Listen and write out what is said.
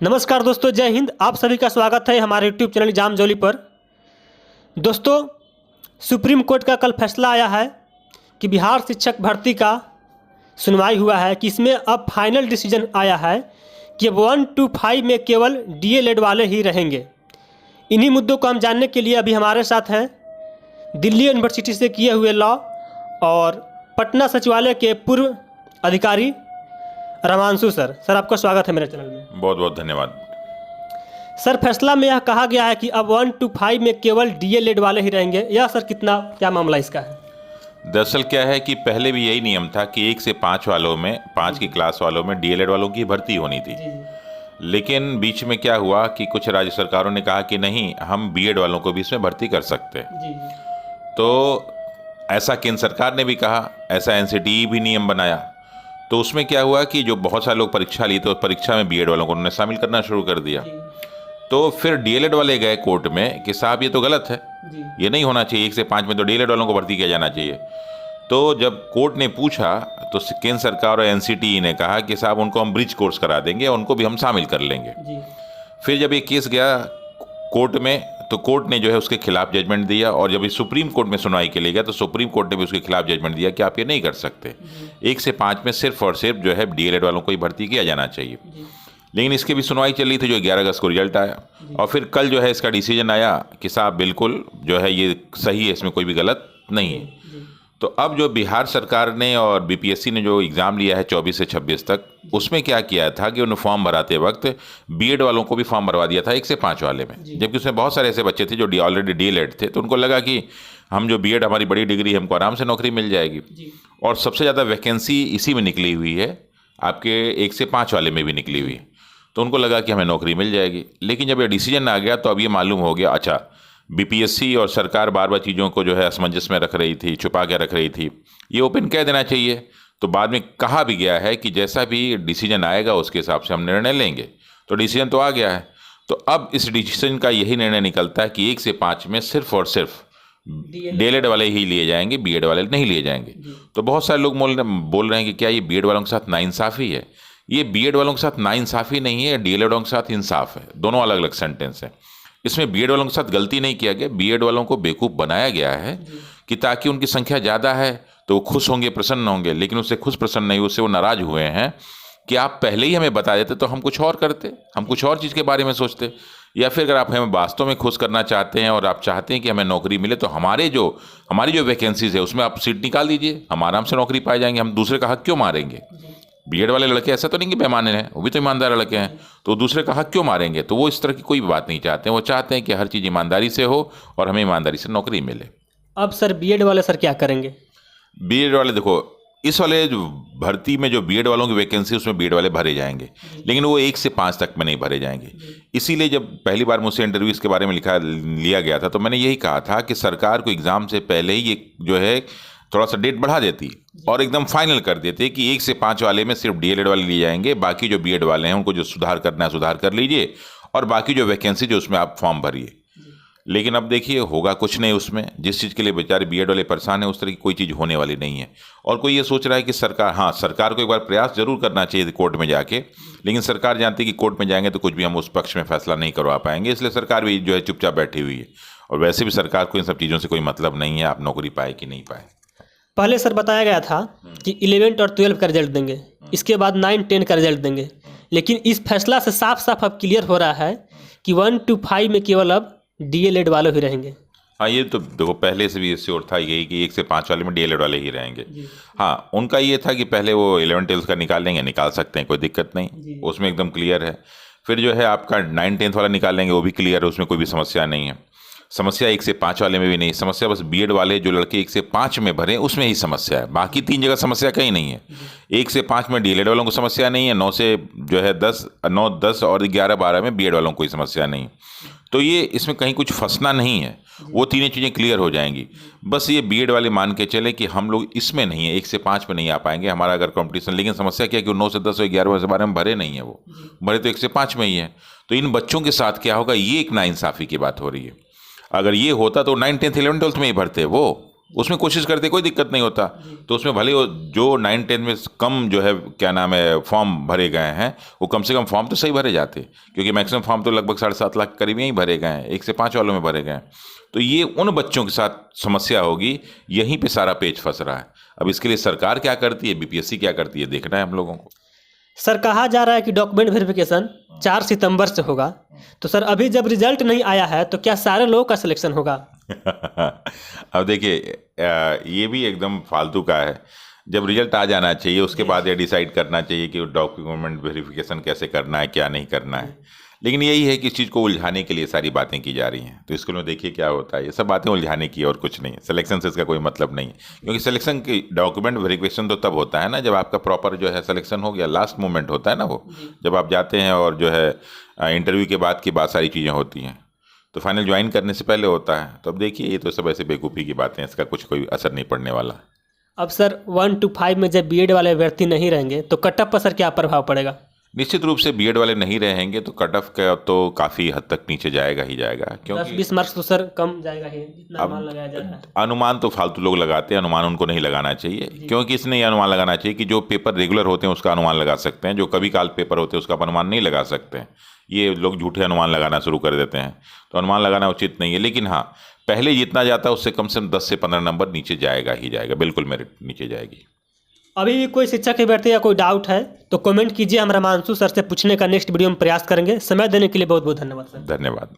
नमस्कार दोस्तों, जय हिंद। आप सभी का स्वागत है हमारे यूट्यूब चैनल एग्जाम जोली पर। दोस्तों, सुप्रीम कोर्ट का कल फैसला आया है कि बिहार शिक्षक भर्ती का सुनवाई हुआ है कि इसमें अब फाइनल डिसीजन आया है कि 1 to 5 में केवल डीएलएड वाले ही रहेंगे। इन्हीं मुद्दों को हम जानने के लिए अभी हमारे साथ हैं दिल्ली यूनिवर्सिटी से किए हुए लॉ और पटना सचिवालय के पूर्व अधिकारी रमांशु सर। आपका स्वागत है मेरे चैनल में। बहुत बहुत धन्यवाद। सर, फैसला में यह कहा गया है कि अब 1 to 5 में केवल डीएलएड वाले ही रहेंगे। यह सर क्या मामला इसका है? दरअसल क्या है कि पहले भी यही नियम था कि 1 से 5 वालों में 5 की क्लास वालों में डीएलएड वालों की भर्ती होनी थी। लेकिन बीच में क्या हुआ कि कुछ राज्य सरकारों ने कहा कि नहीं, हम बीएड वालों को भी इसमें भर्ती कर सकते हैं। तो ऐसा केंद्र सरकार ने भी कहा, ऐसा एनसीटीई भी नियम बनाया। तो उसमें क्या हुआ कि जो बहुत सारे लोग परीक्षा लिए, तो उस परीक्षा में बीएड वालों को उन्होंने शामिल करना शुरू कर दिया। तो फिर डीएलएड वाले गए कोर्ट में कि साहब ये तो गलत है, ये नहीं होना चाहिए, 1 से 5 में तो डीएलएड वालों को भर्ती किया जाना चाहिए। तो जब कोर्ट ने पूछा तो केंद्र सरकार और एनसीटीई ने कहा कि साहब उनको हम ब्रिज कोर्स करा देंगे, उनको भी हम शामिल कर लेंगे। फिर जब ये केस गया कोर्ट में तो कोर्ट ने जो है उसके खिलाफ जजमेंट दिया, और जब ये सुप्रीम कोर्ट में सुनवाई के लिए गया तो सुप्रीम कोर्ट ने भी उसके खिलाफ जजमेंट दिया कि आप ये नहीं कर सकते। 1 से 5 में सिर्फ और सिर्फ जो है डीएलएड वालों को ही भर्ती किया जाना चाहिए। लेकिन इसकी भी सुनवाई चल रही थी, जो 11 अगस्त को रिजल्ट आया, और फिर कल जो है इसका डिसीजन आया कि साहब बिल्कुल जो है ये सही है, इसमें कोई भी गलत नहीं है। तो अब जो बिहार सरकार ने और बीपीएससी ने जो एग्ज़ाम लिया है 24 से 26 तक, उसमें क्या किया था कि उन्होंने फॉर्म भराते वक्त बीएड वालों को भी फॉर्म भरवा दिया था 1 से 5 वाले में, जबकि उसमें बहुत सारे ऐसे बच्चे थे जो ऑलरेडी डीएलएड थे। तो उनको लगा कि हम जो बीएड, हमारी बड़ी डिग्री है, हमको आराम से नौकरी मिल जाएगी। और सबसे ज़्यादा वैकेंसी इसी में निकली हुई है, आपके 1 से 5 वाले में भी निकली हुई है। तो उनको लगा कि हमें नौकरी मिल जाएगी। लेकिन जब ये डिसीजन आ गया तो अब ये मालूम हो गया, अच्छा, बीपीएससी और सरकार बार बार चीज़ों को जो है असमंजस में रख रही थी, छुपा के रख रही थी, ये ओपन कह देना चाहिए। तो बाद में कहा भी गया है कि जैसा भी डिसीजन आएगा उसके हिसाब से हम निर्णय लेंगे। तो डिसीजन तो आ गया है। तो अब इस डिसीजन का यही निर्णय निकलता है कि 1 से 5 में सिर्फ और सिर्फ डीएलएड वाले ही लिए जाएंगे, बीएड वाले नहीं लिए जाएंगे। तो बहुत सारे लोग बोल रहे हैं कि क्या ये बीएड वालों के साथ नाइंसाफ़ी है? ये बीएड वालों के साथ नाइंसाफ़ी नहीं है, डीएलएड वालों के साथ इंसाफ है। दोनों अलग अलग सेंटेंस हैं। इसमें बीएड वालों के साथ गलती नहीं किया गया, बीएड वालों को बेवकूफ़ बनाया गया है कि ताकि उनकी संख्या ज़्यादा है तो वो खुश होंगे, प्रसन्न होंगे। लेकिन उससे खुश प्रसन्न नहीं, उससे वो नाराज़ हुए हैं कि आप पहले ही हमें बता देते तो हम कुछ और करते, हम कुछ और चीज़ के बारे में सोचते। या फिर अगर आप हमें वास्तव में खुश करना चाहते हैं और आप चाहते हैं कि हमें नौकरी मिले, तो हमारी जो वैकेंसीज़ है उसमें आप सीट निकाल दीजिए, हम आराम से नौकरी पाए जाएंगे। हम दूसरे का हक क्यों मारेंगे? बीएड वाले लड़के ऐसा तो नहीं कि बेईमान हैं, वो भी तो ईमानदार लड़के हैं, तो दूसरे का हक क्यों मारेंगे? तो वो इस तरह की कोई बात नहीं चाहते हैं। वो चाहते हैं कि हर चीज़ ईमानदारी से हो और हमें ईमानदारी से नौकरी मिले। अब सर बीएड वाले सर क्या करेंगे? बीएड वाले देखो, इस वाले जो भर्ती में जो बीएड वालों की वैकेंसी, उसमें बीएड वाले भरे जाएंगे, लेकिन वो 1 से 5 तक में नहीं भरे जाएंगे। इसीलिए जब पहली बार मुझसे इंटरव्यू इसके बारे में लिया गया था तो मैंने यही कहा था कि सरकार को एग्ज़ाम से पहले ही ये जो है थोड़ा सा डेट बढ़ा देती और एकदम फाइनल कर देते कि 1 से 5 वाले में सिर्फ डीएलएड वाले लिए जाएंगे, बाकी जो बीएड वाले हैं उनको जो सुधार करना है सुधार कर लीजिए, और बाकी जो वैकेंसी जो उसमें आप फॉर्म भरिए। लेकिन अब देखिए, होगा कुछ नहीं उसमें। जिस चीज़ के लिए बेचारे बीएड वाले परेशान हैं, उस तरह की कोई चीज़ होने वाली नहीं है। और कोई ये सोच रहा है कि सरकार को एक बार प्रयास जरूर करना चाहिए कोर्ट में जाके, लेकिन सरकार जानती है कि कोर्ट में जाएंगे तो कुछ भी हम उस पक्ष में फैसला नहीं करवा पाएंगे, इसलिए सरकार भी जो है चुपचाप बैठी हुई है। और वैसे भी सरकार को इन सब चीज़ों से कोई मतलब नहीं है, आप नौकरी पाए कि नहीं पाए। पहले सर बताया गया था कि 11 और 12 का रिजल्ट देंगे, इसके बाद 9, 10 का रिजल्ट देंगे। लेकिन इस फैसला से साफ साफ अब क्लियर हो रहा है कि 1 to 5 में केवल अब डीएलएड वाले ही रहेंगे। हाँ, ये तो देखो पहले से भी इससे और था यही कि 1 से 5 वाले में डीएलएड वाले ही रहेंगे। हाँ, उनका ये था कि पहले वो 11, 12 का निकाल लेंगे, निकाल सकते हैं, कोई दिक्कत नहीं, उसमें एकदम क्लियर है। फिर जो है आपका 9, 10 वाला निकाल लेंगे, वो भी क्लियर है, उसमें कोई भी समस्या नहीं है। समस्या 1 से 5 वाले में भी नहीं, समस्या बस बीएड वाले जो लड़के 1 से 5 में भरे उसमें ही समस्या है। बाकी 3 जगह समस्या कहीं नहीं है। 1 से 5 में डीएलएड वालों को समस्या नहीं है, 9 से जो है 10, 9, 10 और 11, 12 में बीएड वालों को कोई समस्या नहीं। तो ये इसमें कहीं कुछ फंसना नहीं है, वो तीनों चीज़ें क्लियर हो जाएंगी। बस ये बीएड वाले मान के चले कि हम लोग इसमें नहीं है, 1 से 5 में नहीं आ पाएंगे हमारा अगर कंपटीशन। लेकिन समस्या क्या है कि 9 से 10 और 11 से 12 में भरे नहीं है, वो भरे तो 1 से 5 में ही है। तो इन बच्चों के साथ क्या होगा, ये एक नाइंसाफ़ी की बात हो रही है। अगर ये होता तो 9, 10, 11, 12 में ही भरते वो, उसमें कोशिश करते कोई दिक्कत नहीं होता। तो उसमें भले वो जो 9-10 में कम जो है क्या नाम है फॉर्म भरे गए हैं, वो कम से कम फॉर्म तो सही भरे जाते, क्योंकि मैक्सिमम फॉर्म तो लगभग 7.5 लाख करीब यहीं भरे गए हैं, 1 से 5 वालों में भरे गए हैं। तो ये उन बच्चों के साथ समस्या होगी, यहीं पे सारा पेच फंस रहा है। अब इसके लिए सरकार क्या करती है, बीपीएससी क्या करती है, देखना है हम लोगों को। सर कहा जा रहा है कि डॉक्यूमेंट वेरिफिकेशन 4 सितंबर से होगा, तो सर अभी जब रिजल्ट नहीं आया है तो क्या सारे लोगों का सिलेक्शन होगा? अब देखिए ये भी एकदम फालतू का है। जब रिजल्ट आ जाना चाहिए उसके बाद ये डिसाइड करना चाहिए कि डॉक्यूमेंट वेरिफिकेशन कैसे करना है, क्या नहीं करना है। लेकिन यही है कि इस चीज़ को उलझाने के लिए सारी बातें की जा रही हैं। तो स्कूल में देखिए क्या होता है, ये सब बातें उलझाने की और कुछ नहीं। सिलेक्शन से इसका कोई मतलब नहीं है, क्योंकि सिलेक्शन की डॉक्यूमेंट वेरिफिकेशन तो तब होता है ना जब आपका प्रॉपर जो है सिलेक्शन हो गया, लास्ट मोमेंट होता है ना वो, जब आप जाते हैं और जो है इंटरव्यू के बाद की बात सारी चीज़ें होती हैं। तो फाइनल ज्वाइन करने से पहले होता है। तो अब देखिए ये तो सब ऐसे बेवकूफ़ी की बातें हैं, इसका कुछ कोई असर नहीं पड़ने वाला। अब सर 1 to 5 में जब बीएड वाले अभ्यर्थी नहीं रहेंगे तो कट ऑफ पर सर क्या प्रभाव पड़ेगा? निश्चित रूप से बीएड वाले नहीं रहेंगे तो कट ऑफ का तो काफ़ी हद तक नीचे जाएगा ही जाएगा, 10-20 मार्क्स तो सर कम जाएगा ही, जितना अनुमान लगाया जा रहा है। अनुमान तो फालतू लोग लगाते हैं, अनुमान उनको नहीं लगाना चाहिए। क्योंकि इसने ये अनुमान लगाना चाहिए कि जो पेपर रेगुलर होते हैं उसका अनुमान लगा सकते हैं, जो कभी काल पेपर होते हैं उसका अनुमान नहीं लगा सकते हैं। ये लोग झूठे अनुमान लगाना शुरू कर देते हैं, तो अनुमान लगाना उचित नहीं है। लेकिन हाँ, पहले जितना जाता है उससे कम 10 से 15 नंबर नीचे जाएगा ही जाएगा, बिल्कुल मेरिट नीचे जाएगी। अभी भी कोई शिक्षक अभ्यर्थी या कोई डाउट है तो कमेंट कीजिए, हम रामांशु सर से पूछने का नेक्स्ट वीडियो में प्रयास करेंगे। समय देने के लिए बहुत बहुत धन्यवाद सर। धन्यवाद।